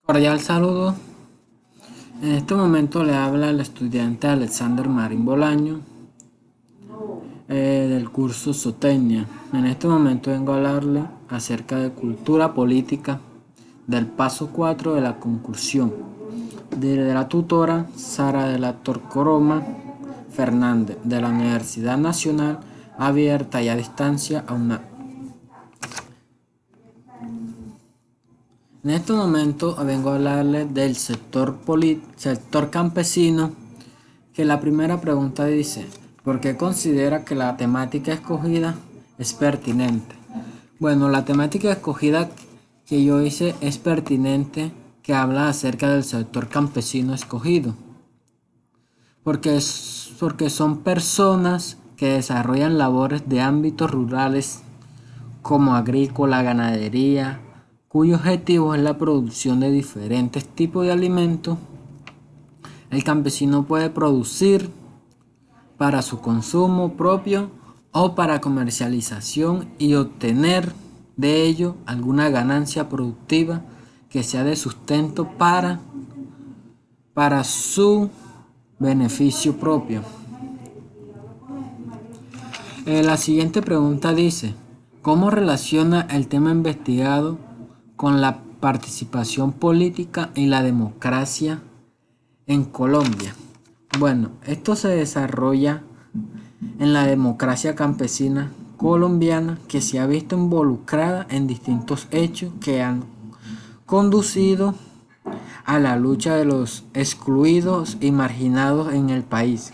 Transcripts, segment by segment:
Cordial saludo. En este momento le habla el estudiante Alexander Marín Bolaño del curso Zootecnia. En este momento vengo a hablarle acerca de cultura política del paso 4 de la concursión de la tutora Sara de la Torcoroma Fernández de la Universidad Nacional Abierta y a Distancia a UNAM. En este momento vengo a hablarle del sector campesino, que la primera pregunta dice: ¿por qué considera que la temática escogida es pertinente? Bueno, la temática escogida que yo hice es pertinente, que habla acerca del sector campesino escogido, porque son personas que desarrollan labores de ámbitos rurales como agrícola, ganadería, cuyo objetivo es la producción de diferentes tipos de alimentos. El campesino puede producir para su consumo propio o para comercialización y obtener de ello alguna ganancia productiva que sea de sustento para su beneficio propio. La siguiente pregunta dice: ¿cómo relaciona el tema investigado con la participación política y la democracia en Colombia? Bueno, esto se desarrolla en la democracia campesina colombiana, que se ha visto involucrada en distintos hechos que han conducido a la lucha de los excluidos y marginados en el país.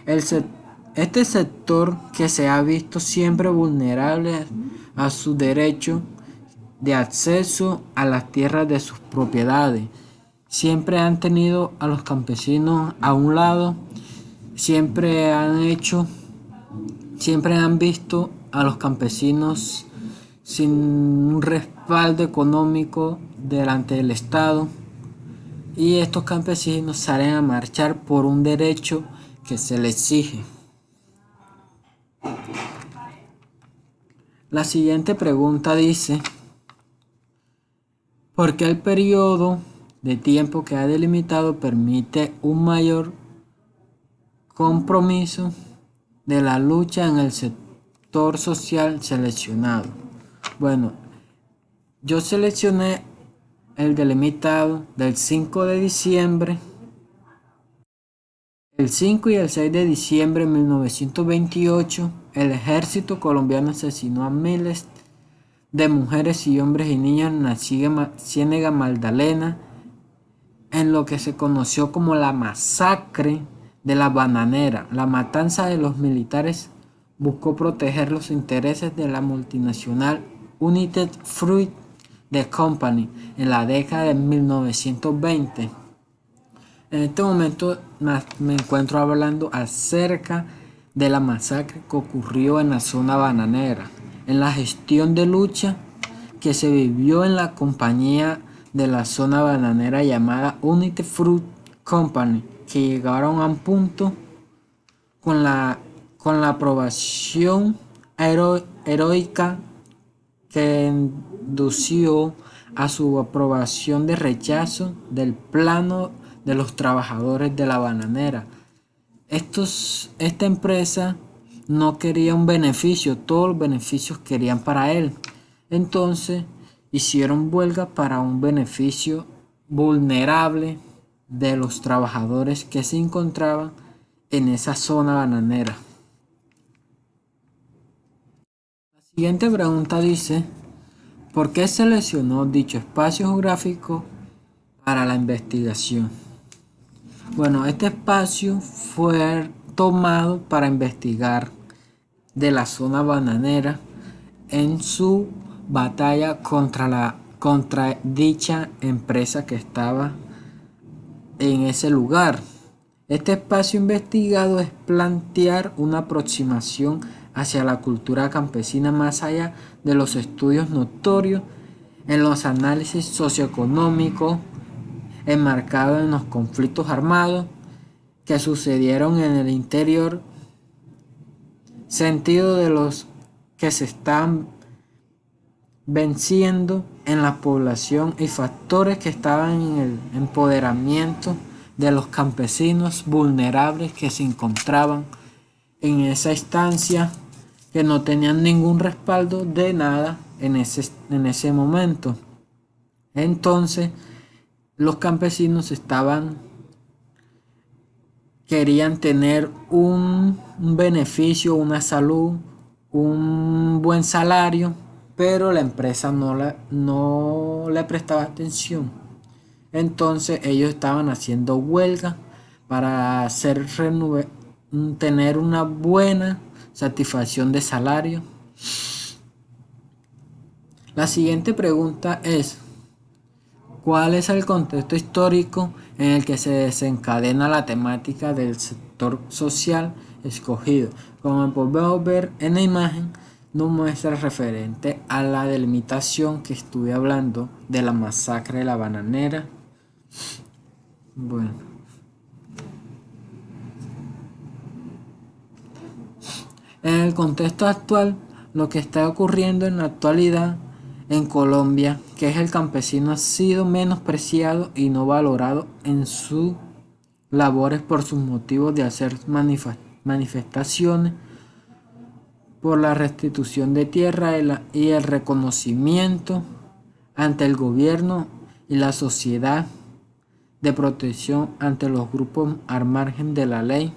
El este sector, que se ha visto siempre vulnerable a su derecho de acceso a las tierras de sus propiedades, siempre han tenido a los campesinos a un lado, siempre siempre han visto a los campesinos sin un respaldo económico delante del Estado, y estos campesinos salen a marchar por un derecho que se les exige. La siguiente pregunta dice: ¿por qué el periodo de tiempo que ha delimitado permite un mayor compromiso de la lucha en el sector social seleccionado? Bueno, yo seleccioné el delimitado del 5 de diciembre. El 5 y el 6 de diciembre de 1928, el ejército colombiano asesinó a miles de mujeres y hombres y niños en la Ciénega Magdalena, en lo que se conoció como la masacre de la Bananera. La matanza de los militares buscó proteger los intereses de la multinacional United Fruit Company en la década de 1920. En este momento me encuentro hablando acerca de la masacre que ocurrió en la zona bananera, en la gestión de lucha que se vivió en la compañía de la zona bananera llamada United Fruit Company, que llegaron a un punto con la aprobación heroica que indució a su aprobación de rechazo del plano de los trabajadores de la bananera. Esta empresa no quería un beneficio, todos los beneficios querían para él. Entonces hicieron huelga para un beneficio vulnerable de los trabajadores que se encontraban en esa zona bananera. La siguiente pregunta dice: ¿por qué seleccionó dicho espacio geográfico para la investigación? Bueno, este espacio fue tomado para investigar de la zona bananera en su batalla contra dicha empresa que estaba en ese lugar. Este espacio investigado es plantear una aproximación hacia la cultura campesina más allá de los estudios notorios en los análisis socioeconómicos enmarcados en los conflictos armados que sucedieron en el interior, sentido de los que se están venciendo en la población y factores que estaban en el empoderamiento de los campesinos vulnerables que se encontraban en esa instancia, que no tenían ningún respaldo de nada en ese momento. Entonces, los campesinos querían tener un beneficio, una salud, un buen salario, pero la empresa no le prestaba atención. Entonces ellos estaban haciendo huelga para tener una buena satisfacción de salario. La siguiente pregunta es: ¿cuál es el contexto histórico en el que se desencadena la temática del sector social escogido? Como podemos ver en la imagen, nos muestra referente a la delimitación que estuve hablando de la masacre de la bananera. Bueno, en el contexto actual, lo que está ocurriendo en la actualidad en Colombia, que es el campesino ha sido menospreciado y no valorado en sus labores por sus motivos de hacer manifestaciones por la restitución de tierra y el reconocimiento ante el gobierno y la sociedad de protección ante los grupos al margen de la ley.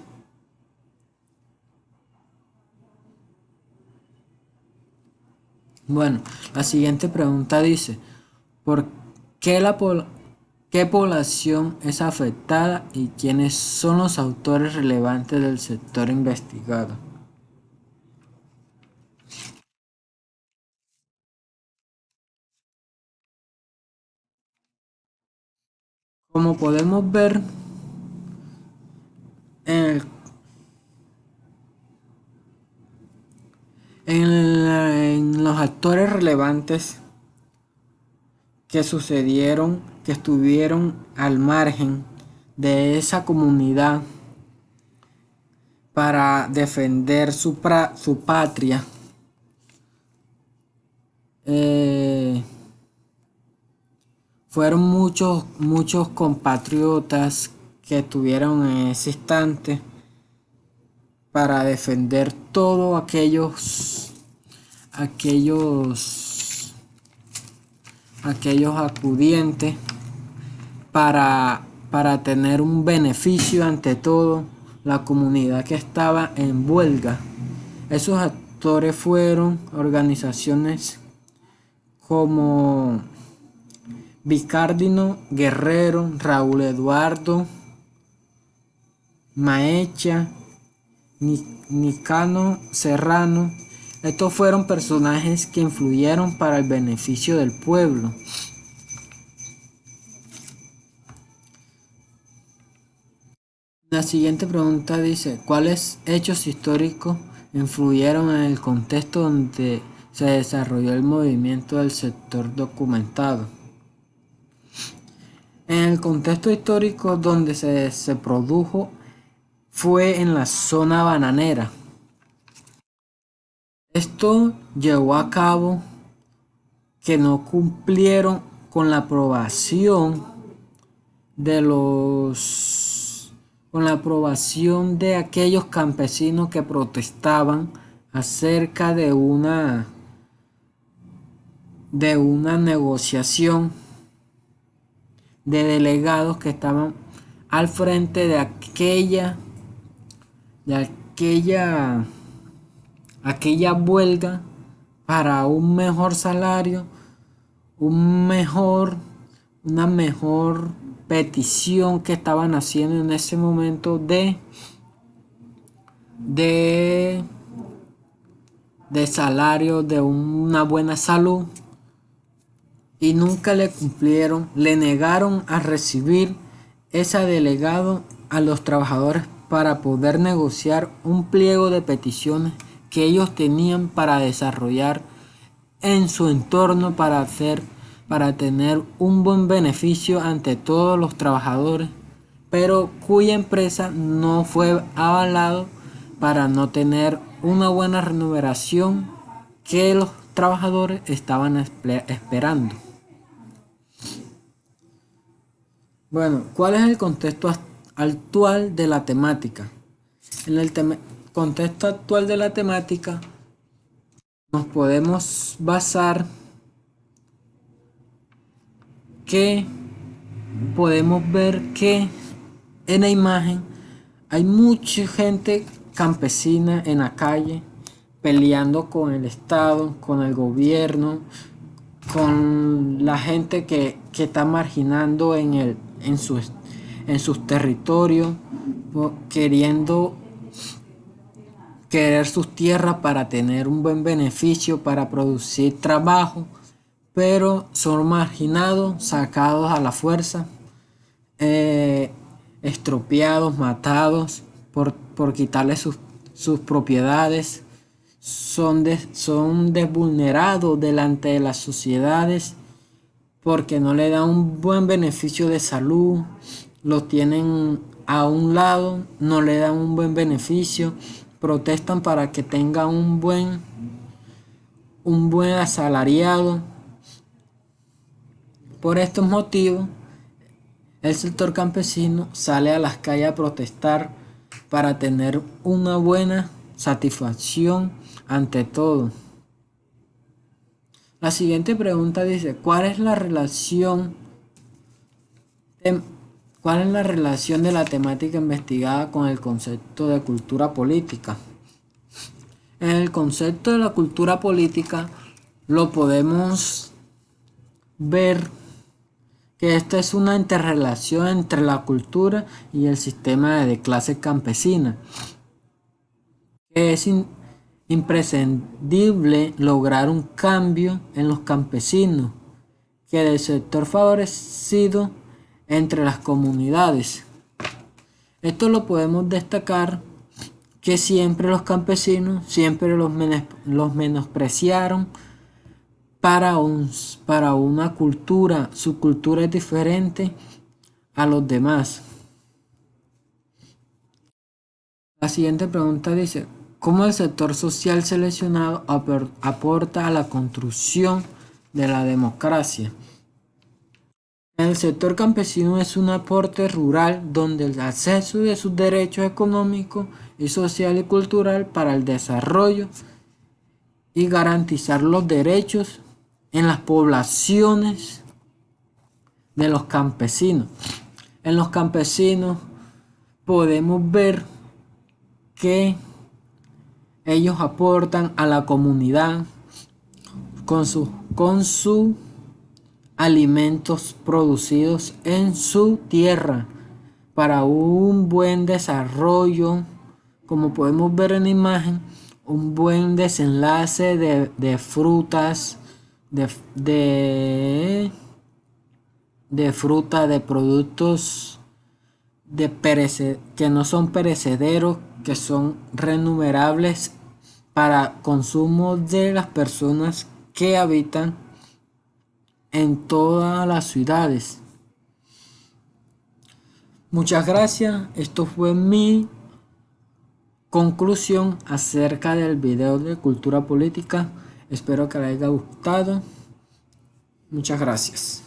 Bueno, la siguiente pregunta dice: ¿por qué qué población es afectada y quiénes son los autores relevantes del sector investigado? Como podemos ver en, el- en los actores relevantes que estuvieron al margen de esa comunidad para defender su patria, eh, fueron muchos compatriotas que estuvieron en ese instante para defender todos aquellos acudientes para tener un beneficio ante todo la comunidad que estaba en huelga. Esos actores fueron organizaciones como Vicardino Guerrero, Raúl Eduardo Maecha, Nicano Serrano. Estos fueron personajes que influyeron para el beneficio del pueblo. La siguiente pregunta dice: ¿cuáles hechos históricos influyeron en el contexto donde se desarrolló el movimiento del sector documentado? En el contexto histórico donde se produjo fue en la zona bananera. Esto llevó a cabo que no cumplieron con la aprobación con la aprobación de aquellos campesinos que protestaban acerca de una negociación de delegados que estaban al frente de aquella huelga para un mejor salario, una mejor petición que estaban haciendo en ese momento de, de salario, de una buena salud, y nunca le cumplieron. Le negaron a recibir ese delegado a los trabajadores para poder negociar un pliego de peticiones que ellos tenían para desarrollar en su entorno, para tener un buen beneficio ante todos los trabajadores, pero cuya empresa no fue avalado para no tener una buena remuneración que los trabajadores estaban esperando. Bueno, ¿cuál es el contexto actual de la temática? En el contexto actual de la temática nos podemos basar que podemos ver que en la imagen hay mucha gente campesina en la calle peleando con el Estado, con el gobierno, con la gente que está marginando en sus territorios, queriendo querer sus tierras para tener un buen beneficio, para producir trabajo, pero son marginados, sacados a la fuerza, estropeados, matados por quitarles sus propiedades, son desvulnerados delante de las sociedades porque no le dan un buen beneficio de salud, los tienen a un lado, no le dan un buen beneficio, protestan para que tenga un buen asalariado. Por estos motivos, el sector campesino sale a las calles a protestar para tener una buena satisfacción ante todo. La siguiente pregunta dice, ¿cuál es la relación de la temática investigada con el concepto de cultura política? En el concepto de la cultura política lo podemos ver que esta es una interrelación entre la cultura y el sistema de clase campesina, que es imprescindible lograr un cambio en los campesinos, que del sector favorecido entre las comunidades. Esto lo podemos destacar que siempre los campesinos, siempre los menospreciaron para una cultura. Su cultura es diferente a los demás. La siguiente pregunta dice, ¿cómo el sector social seleccionado aporta a la construcción de la democracia? El sector campesino es un aporte rural donde el acceso de sus derechos económicos y social y cultural para el desarrollo y garantizar los derechos en las poblaciones de los campesinos. En los campesinos podemos ver que ellos aportan a la comunidad con sus alimentos producidos en su tierra para un buen desarrollo, como podemos ver en la imagen, un buen desenlace de frutas, de fruta, de productos que no son perecederos, que son remunerables para consumo de las personas que habitan en todas las ciudades. Muchas gracias. Esto fue mi conclusión acerca del video de cultura política. Espero que les haya gustado. Muchas gracias.